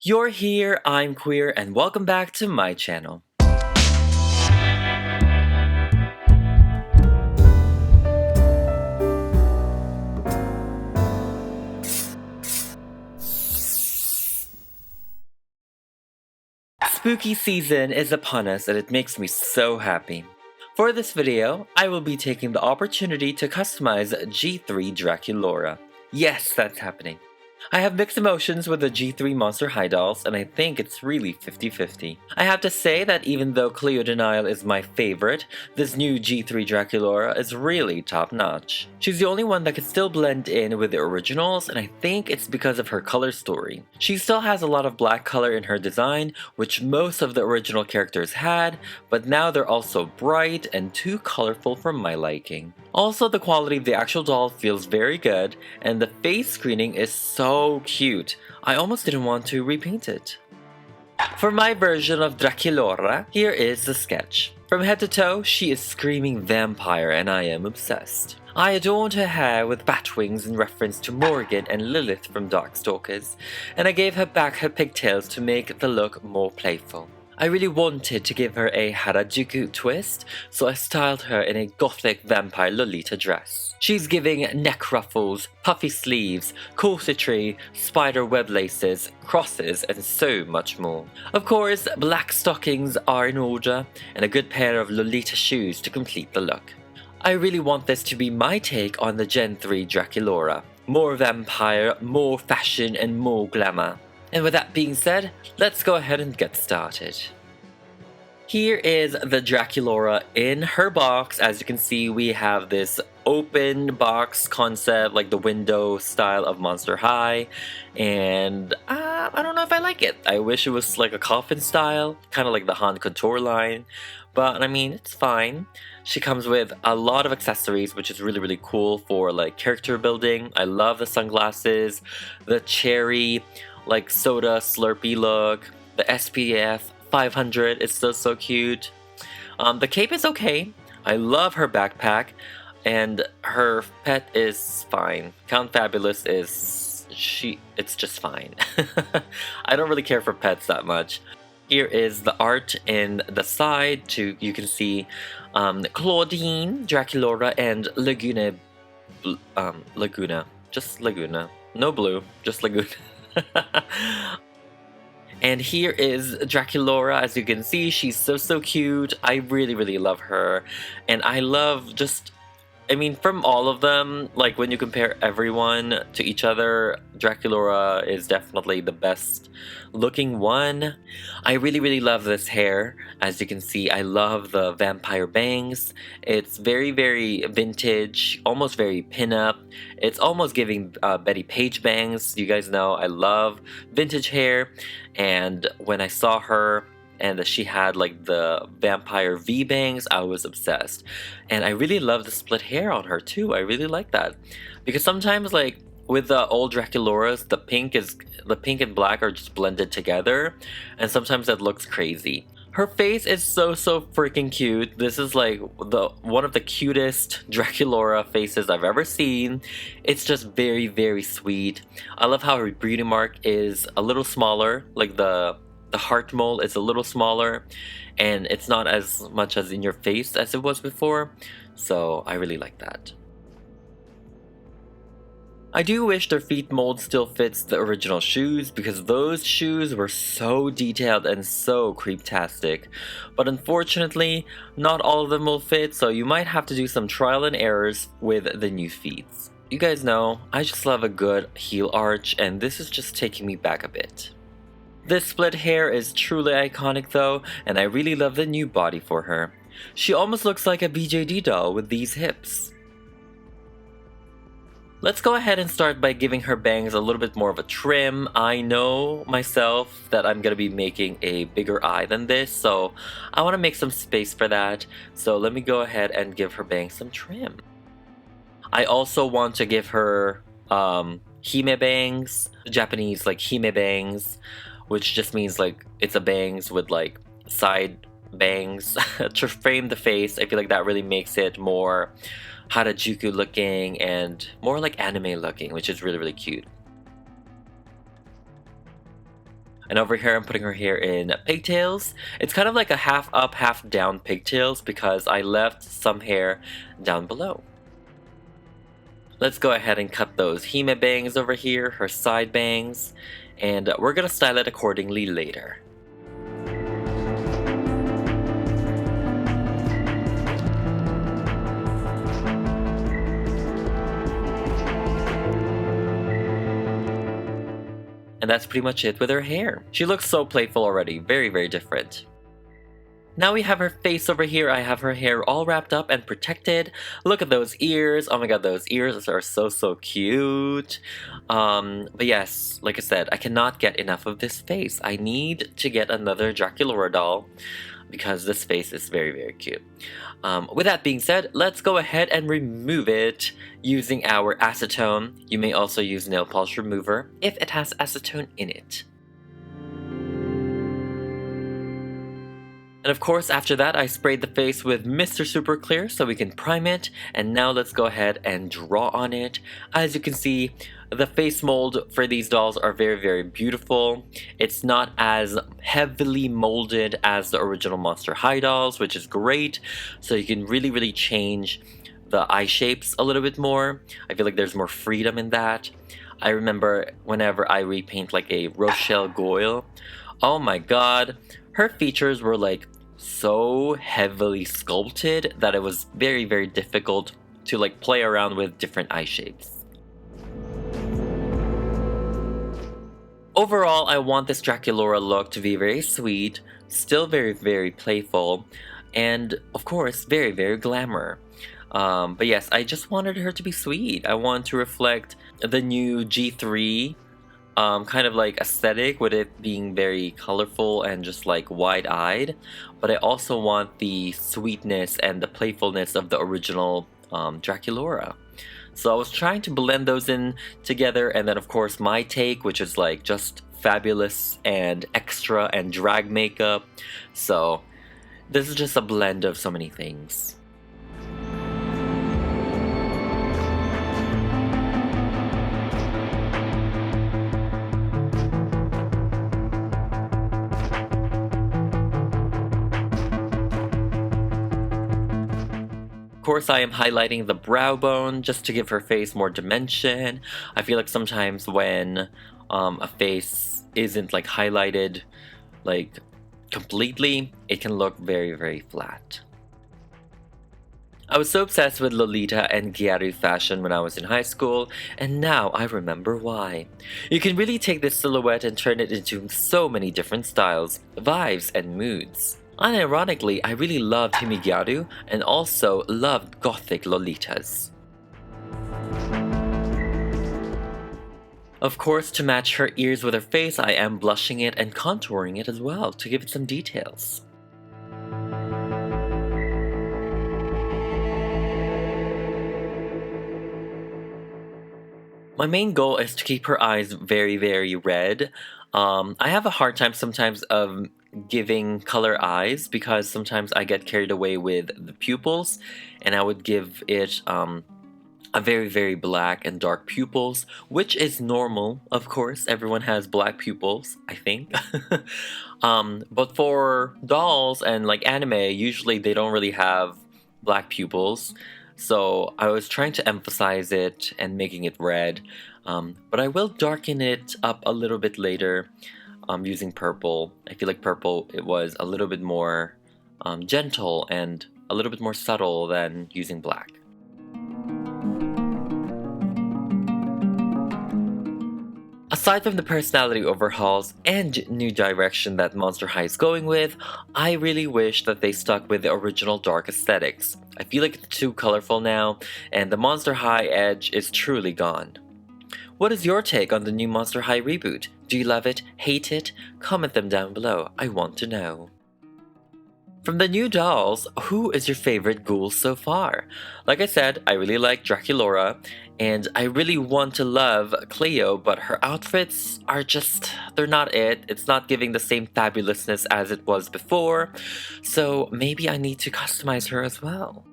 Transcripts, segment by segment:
You're here, I'm queer, and welcome back to my channel. Spooky season is upon us and it makes me so happy. For this video, I will be taking the opportunity to customize G3 Draculaura. Yes, that's happening. I have mixed emotions with the G3 Monster High dolls, and I think it's really 50-50. I have to say that even though Cleo Denial is my favorite, this new G3 Draculaura is really top notch. She's the only one that can still blend in with the originals, and I think it's because of her color story. She still has a lot of black color in her design, which most of the original characters had, but now they're also bright and too colorful for my liking. Also, the quality of the actual doll feels very good, and the face screening is so cute. I almost didn't want to repaint it. For my version of Draculaura, here is the sketch. From head to toe, she is screaming vampire and I am obsessed. I adorned her hair with bat wings in reference to Morgan and Lilith from Darkstalkers, and I gave her back her pigtails to make the look more playful. I really wanted to give her a Harajuku twist, so I styled her in a gothic vampire Lolita dress. She's giving neck ruffles, puffy sleeves, corsetry, spider web laces, crosses, and so much more. Of course, black stockings are in order, and a good pair of Lolita shoes to complete the look. I really want this to be my take on the Gen 3 Draculaura. More vampire, more fashion, and more glamour. And with that being said, let's go ahead and get started. Here is the Draculaura in her box. As you can see, we have this open box concept, like the window style of Monster High, and I don't know if I like it. I wish it was like a coffin style, kind of like the Han Couture line, but I mean, it's fine. She comes with a lot of accessories, which is really cool for like character building. I love the sunglasses, the cherry like soda slurpee look, the SPF 500 is still so cute. The cape is okay. I love her backpack, and her pet is fine. Count Fabulous is it's just fine. I don't really care for pets that much. Here is the art in the side you can see Claudine, Draculaura, and Laguna, just Laguna. No blue, just Laguna. And here is Draculaura. As you can see, she's so cute. I really love her, and I love from all of them, like when you compare everyone to each other, Draculaura is definitely the best looking one. I really love this hair. As you can see, I love the vampire bangs. It's very vintage, almost very pinup. It's almost giving Betty Page bangs. You guys know I love vintage hair, and when I saw her and she had like the vampire V bangs, I was obsessed. And I really love the split hair on her too. I really like that, because sometimes like with the old Draculauras, the pink and black are just blended together, and sometimes that looks crazy. Her face is so freaking cute. This is like one of the cutest Draculaura faces I've ever seen. It's just very sweet. I love how her beauty mark is a little smaller, like the heart mole is a little smaller, and it's not as much as in your face as it was before, so I really like that. I do wish their feet mold still fits the original shoes, because those shoes were so detailed and so creeptastic, but unfortunately not all of them will fit, so you might have to do some trial and errors with the new feet. You guys know I just love a good heel arch, and this is just taking me back a bit. This split hair is truly iconic though, and I really love the new body for her. She almost looks like a BJD doll with these hips. Let's go ahead and start by giving her bangs a little bit more of a trim. I know myself that I'm going to be making a bigger eye than this, so I want to make some space for that. So let me go ahead and give her bangs some trim. I also want to give her hime bangs, Japanese like hime bangs, which just means like it's a bangs with like side bangs to frame the face. I feel like that really makes it more Harajuku looking and more like anime looking, which is really cute. And over here I'm putting her hair in pigtails. It's kind of like a half up, half down pigtails because I left some hair down below. Let's go ahead and cut those Hime bangs over here, her side bangs, and we're gonna style it accordingly later. And that's pretty much it with her hair. She looks so playful already, very, very different. Now we have her face over here. I have her hair all wrapped up and protected. Look at those ears. Oh my god, those ears are so cute. But yes, like I said, I cannot get enough of this face. I need to get another Draculaura doll because this face is very, very cute. With that being said, let's go ahead and remove it using our acetone. You may also use nail polish remover if it has acetone in it. And of course, after that, I sprayed the face with Mr. Super Clear so we can prime it. And now let's go ahead and draw on it. As you can see, the face mold for these dolls are very, very beautiful. It's not as heavily molded as the original Monster High dolls, which is great. So you can really, really change the eye shapes a little bit more. I feel like there's more freedom in that. I remember whenever I repaint like a Rochelle Goyle, oh my god, her features were like so heavily sculpted that it was very, very difficult to like play around with different eye shapes. Overall, I want this Draculaura look to be very sweet, still very, very playful, and of course, very, very glamour. But yes, I just wanted her to be sweet. I want to reflect the new G3 kind of like aesthetic with it being very colorful and just like wide-eyed, but I also want the sweetness and the playfulness of the original Draculaura. So I was trying to blend those in together, and then of course my take, which is like just fabulous and extra and drag makeup. So this is just a blend of so many things. Of course, I am highlighting the brow bone just to give her face more dimension. I feel like sometimes when a face isn't like highlighted like completely, it can look very, very flat. I was so obsessed with Lolita and Gyaru fashion when I was in high school, and now I remember why. You can really take this silhouette and turn it into so many different styles, vibes, and moods. Unironically, I really loved Himigyaru and also loved gothic Lolitas. Of course, to match her ears with her face, I am blushing it and contouring it as well to give it some details. My main goal is to keep her eyes very, very red. I have a hard time sometimes of giving color eyes because sometimes I get carried away with the pupils, and I would give it a very, very black and dark pupils, which is normal, of course. Everyone has black pupils, I think. But for dolls and like anime, usually they don't really have black pupils. So I was trying to emphasize it and making it red, but I will darken it up a little bit later using purple. I feel like purple, it was a little bit more gentle and a little bit more subtle than using black. Aside from the personality overhauls and new direction that Monster High is going with, I really wish that they stuck with the original dark aesthetics. I feel like it's too colorful now, and the Monster High edge is truly gone. What is your take on the new Monster High reboot? Do you love it? Hate it? Comment them down below. I want to know. From the new dolls, who is your favorite ghoul so far? Like I said, I really like Draculaura, and I really want to love Cleo, but her outfits are just, they're not it. It's not giving the same fabulousness as it was before, so maybe I need to customize her as well.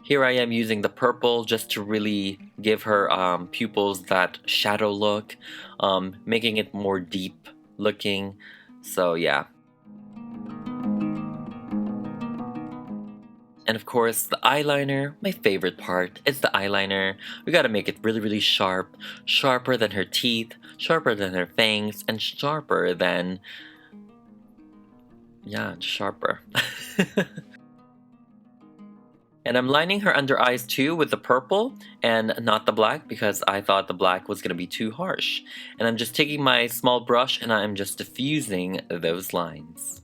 Here I am using the purple just to really give her pupils that shadow look, making it more deep looking. So yeah. And of course, the eyeliner, my favorite part, is the eyeliner. We gotta make it really, really sharp. Sharper than her teeth, sharper than her fangs, and sharper than... yeah, sharper. And I'm lining her under eyes too with the purple and not the black because I thought the black was gonna be too harsh. And I'm just taking my small brush and I'm just diffusing those lines.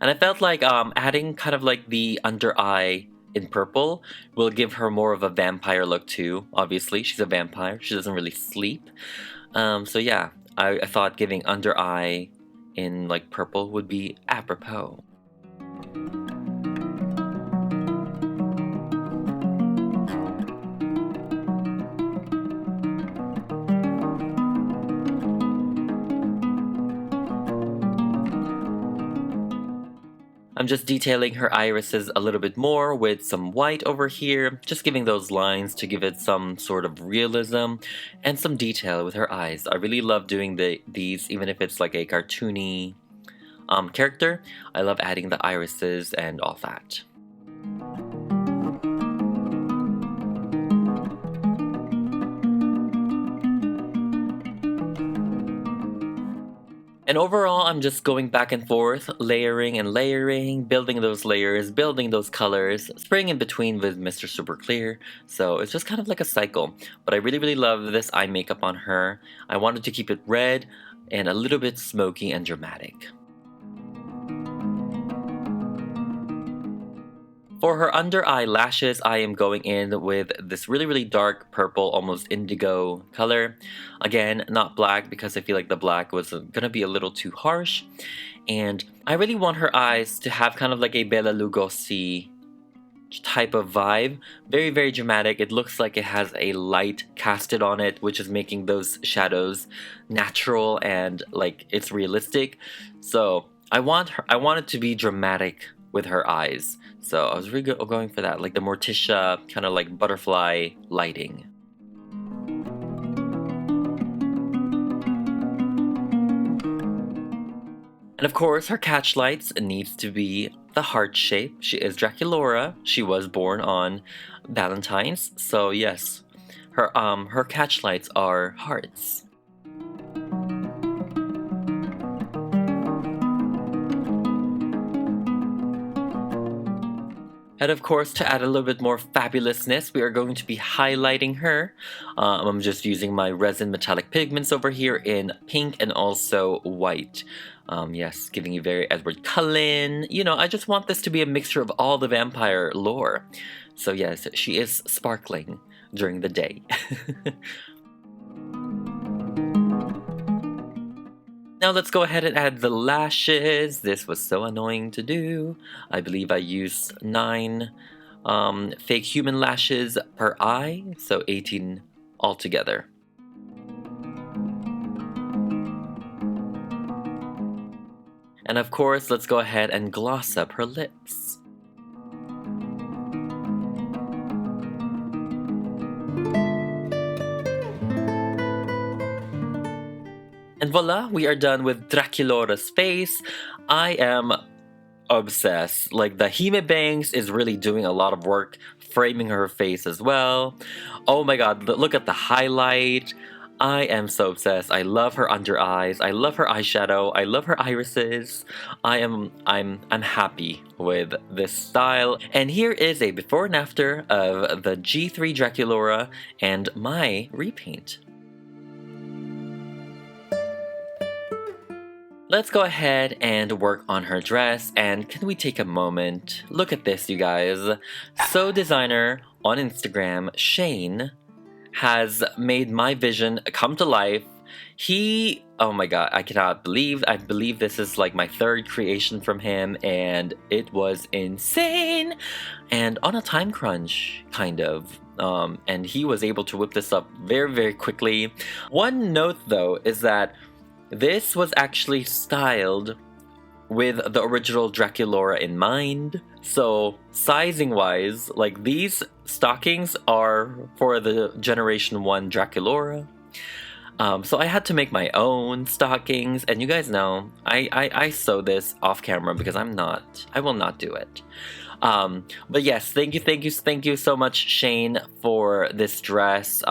And I felt like adding kind of like the under eye in purple will give her more of a vampire look too. Obviously, she's a vampire. She doesn't really sleep. So yeah, I thought giving under eye in like purple would be apropos. I'm just detailing her irises a little bit more with some white over here, just giving those lines to give it some sort of realism and some detail with her eyes. I really love doing these, even if it's like a cartoony character. I love adding the irises and all that. And overall, I'm just going back and forth, layering and layering, building those layers, building those colors, spraying in between with Mr. Super Clear. So it's just kind of like a cycle. But I really, really love this eye makeup on her. I wanted to keep it red and a little bit smoky and dramatic. For her under eye lashes, I am going in with this really, really dark purple, almost indigo color. Again, not black because I feel like the black was gonna be a little too harsh. And I really want her eyes to have kind of like a Bela Lugosi type of vibe. Very, very dramatic. It looks like it has a light casted on it, which is making those shadows natural and like it's realistic. So I want it to be dramatic with her eyes. So I was really going for that, like the Morticia kind of like butterfly lighting. And of course, her catch lights needs to be the heart shape. She is Draculaura. She was born on Valentine's. So yes, her catch lights are hearts. And of course, to add a little bit more fabulousness, we are going to be highlighting her. I'm just using my resin metallic pigments over here in pink and also white. Yes, giving you very Edward Cullen. You know, I just want this to be a mixture of all the vampire lore. So yes, she is sparkling during the day. Now let's go ahead and add the lashes. This was so annoying to do. I believe I used 9 fake human lashes per eye, so 18 altogether. And of course, let's go ahead and gloss up her lips. And voila, we are done with Draculaura's face. I am obsessed. Like, the Hime Bangs is really doing a lot of work framing her face as well. Oh my god, look at the highlight. I am so obsessed. I love her under eyes. I love her eyeshadow. I love her irises. I'm happy with this style. And here is a before and after of the G3 Draculaura and my repaint. Let's go ahead and work on her dress, and can we take a moment? Look at this, you guys. So Designer on Instagram, Shane, has made my vision come to life. Oh my god, I believe this is like my 3rd creation from him, and it was insane! And on a time crunch, kind of. And he was able to whip this up very, very quickly. One note though is that This was actually styled with the original Draculaura in mind. So sizing wise, like these stockings are for the Generation 1 Draculaura. So I had to make my own stockings, and you guys know I sew this off camera because I will not do it. But yes, thank you so much, Shane, for this dress.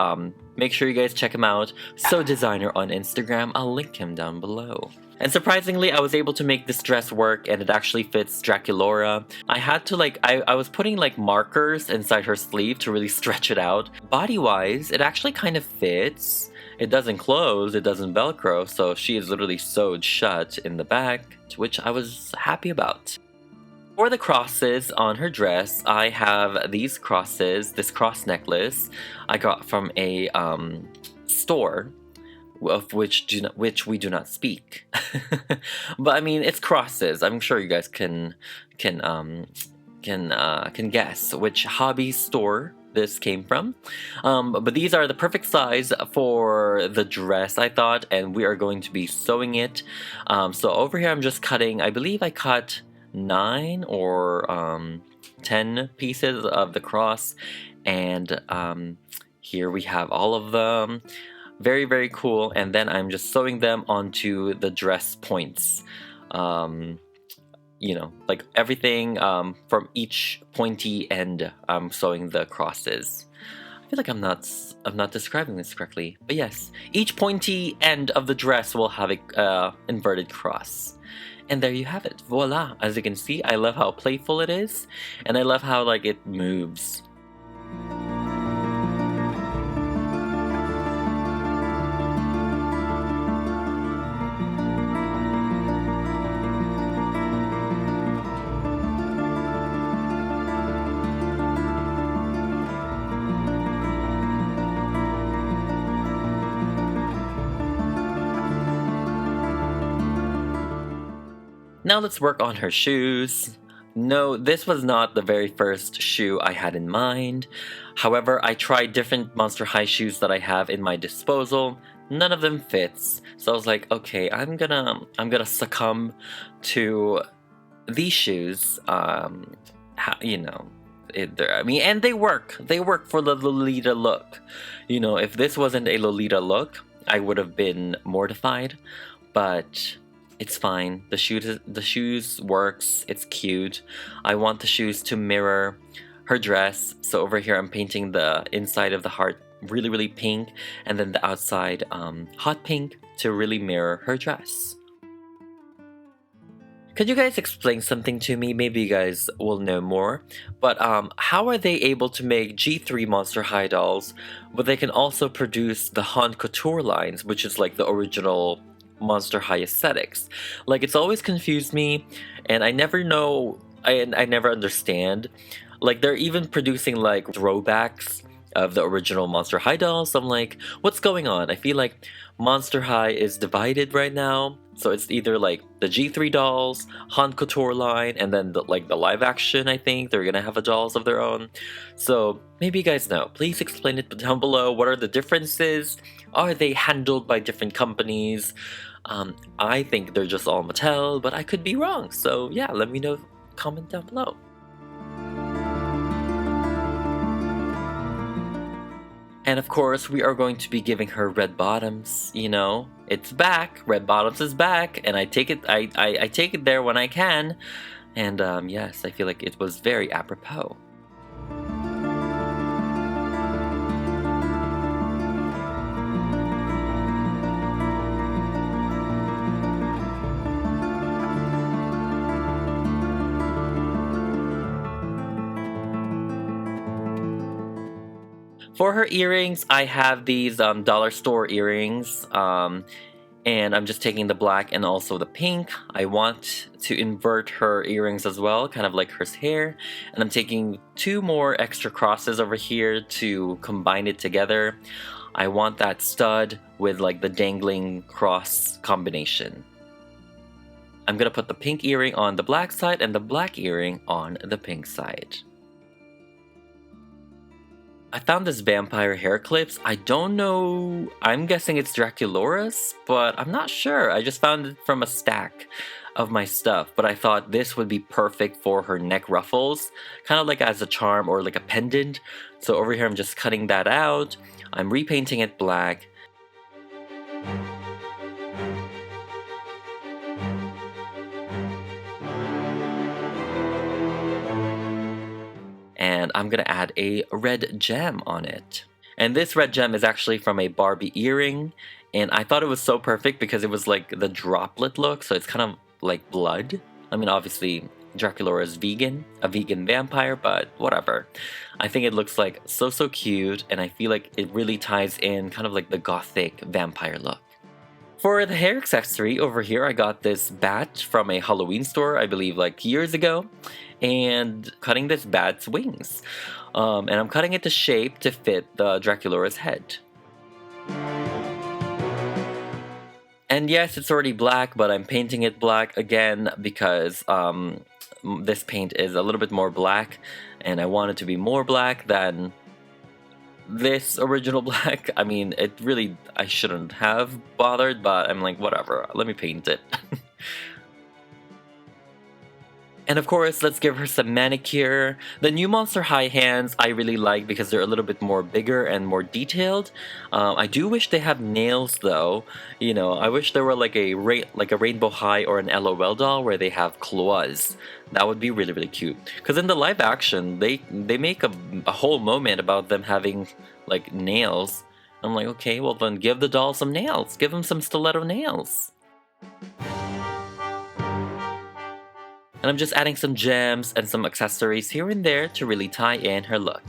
Make sure you guys check him out. So Designer on Instagram, I'll link him down below. And surprisingly, I was able to make this dress work, and it actually fits Draculaura. I had to I was putting like markers inside her sleeve to really stretch it out. Body-wise, it actually kind of fits. It doesn't close, it doesn't Velcro, so she is literally sewed shut in the back, which I was happy about. For the crosses on her dress, I have these crosses, this cross necklace I got from a store of which we do not speak. But I mean, it's crosses. I'm sure you guys can guess which hobby store this came from. But these are the perfect size for the dress, I thought, and we are going to be sewing it. So over here I'm just cutting, I believe I cut 9 or 10 pieces of the cross, and here we have all of them. Very, very cool. And then I'm just sewing them onto the dress points. You know, like everything from each pointy end, I'm sewing the crosses. I feel like I'm not describing this correctly, but yes, each pointy end of the dress will have a inverted cross. And there you have it, voila! As you can see, I love how playful it is, and I love how like it moves. Now let's work on her shoes. No, this was not the very first shoe I had in mind. However, I tried different Monster High shoes that I have in my disposal. None of them fits. So I was like, okay, I'm gonna succumb to these shoes. You know, I mean, and they work. They work for the Lolita look. You know, if this wasn't a Lolita look, I would have been mortified. But it's fine. The shoes works. It's cute. I want the shoes to mirror her dress. So over here, I'm painting the inside of the heart really, really pink, and then the outside hot pink to really mirror her dress. Could you guys explain something to me? Maybe you guys will know more. But how are they able to make G3 Monster High dolls, but they can also produce the Haute Couture lines, which is like the original Monster High aesthetics? Like, it's always confused me, and I never know, I never understand. Like, they're even producing like throwbacks of the original Monster High dolls. So I'm like, what's going on? I feel like Monster High is divided right now. So it's either like the G3 dolls, Haute Couture line, and then the live action, I think they're gonna have a dolls of their own. So maybe you guys know. Please explain it down below. What are the differences? Are they handled by different companies? I think they're just all Mattel, but I could be wrong. So yeah, let me know. Comment down below. And of course, we are going to be giving her red bottoms. You know, it's back. Red bottoms is back, and I take it. I take it there when I can. And yes, I feel like it was very apropos. For her earrings, I have these dollar store earrings, and I'm just taking the black and also the pink. I want to invert her earrings as well, kind of like her hair, and I'm taking 2 more extra crosses over here to combine it together. I want that stud with like the dangling cross combination. I'm gonna put the pink earring on the black side and the black earring on the pink side. I found this vampire hair clips. I don't know, I'm guessing it's Draculaura's, but I'm not sure. I just found it from a stack of my stuff, but I thought this would be perfect for her neck ruffles, kind of like as a charm or like a pendant. So over here I'm just cutting that out. I'm repainting it black. And I'm gonna add a red gem on it. And this red gem is actually from a Barbie earring, and I thought it was so perfect because it was like the droplet look, so it's kind of like blood. I mean, obviously Draculaura is vegan, a vegan vampire, but whatever. I think it looks like so cute, and I feel like it really ties in kind of like the gothic vampire look. For the hair accessory over here, I got this bat from a Halloween store, I believe like years ago, and cutting this bat's wings. And I'm cutting it to shape to fit the Draculaura's head. And yes, it's already black, but I'm painting it black again because this paint is a little bit more black, and I want it to be more black than this original black. I mean, it really, I shouldn't have bothered, but I'm like, whatever, let me paint it. And of course, let's give her some manicure. The new Monster High hands I really like because they're a little bit more bigger and more detailed. I do wish they have nails though. You know, I wish there were like a Rainbow High or an LOL doll where they have claws. That would be really cute. Because in the live action, they make a whole moment about them having like nails. I'm like, okay, well then give the doll some nails. Give them some stiletto nails. And I'm just adding some gems and some accessories here and there to really tie in her look.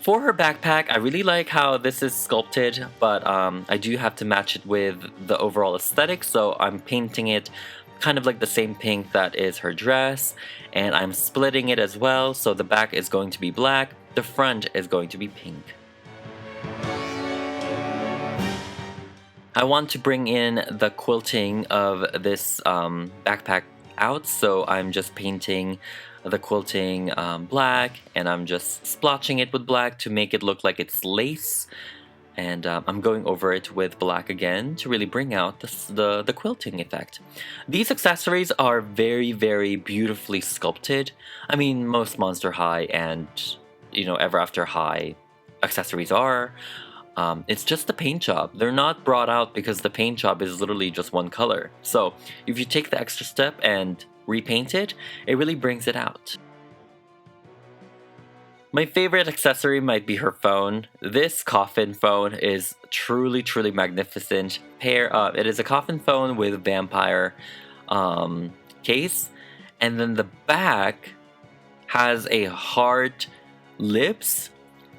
For her backpack, I really like how this is sculpted, but I do have to match it with the overall aesthetic, so I'm painting it kind of like the same pink that is her dress, and I'm splitting it as well, so the back is going to be black, the front is going to be pink. I want to bring in the quilting of this backpack out, so I'm just painting the quilting black, and I'm just splotching it with black to make it look like it's lace. And I'm going over it with black again to really bring out the quilting effect. These accessories are very beautifully sculpted. I mean, most Monster High and, you know, Ever After High accessories are. It's just the paint job. They're not brought out because the paint job is literally just one color. So if you take the extra step and repaint it, it really brings it out. My favorite accessory might be her phone. This coffin phone is truly magnificent. It is a coffin phone with vampire case, and then the back has a heart, lips,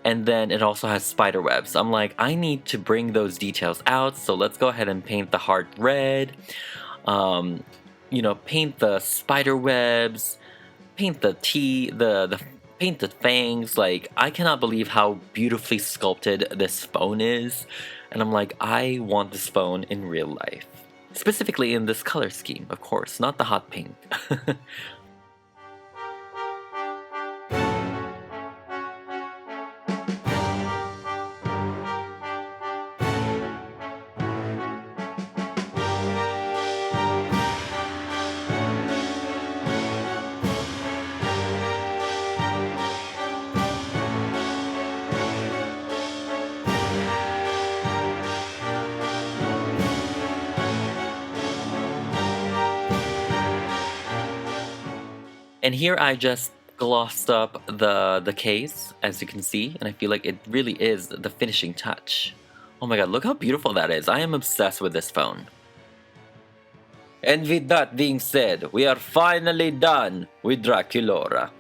and then it also has spider webs. I'm like, I need to bring those details out, so let's go ahead and paint the heart red. You know, paint the spider webs, paint the paint the fangs. Like, I cannot believe how beautifully sculpted this phone is, and I'm like, I want this phone in real life. Specifically in this color scheme, of course, not the hot pink. And here I just glossed up the case, as you can see, and I feel like it really is the finishing touch. Oh my god, look how beautiful that is. I am obsessed with this phone. And with that being said, we are finally done with Draculaura.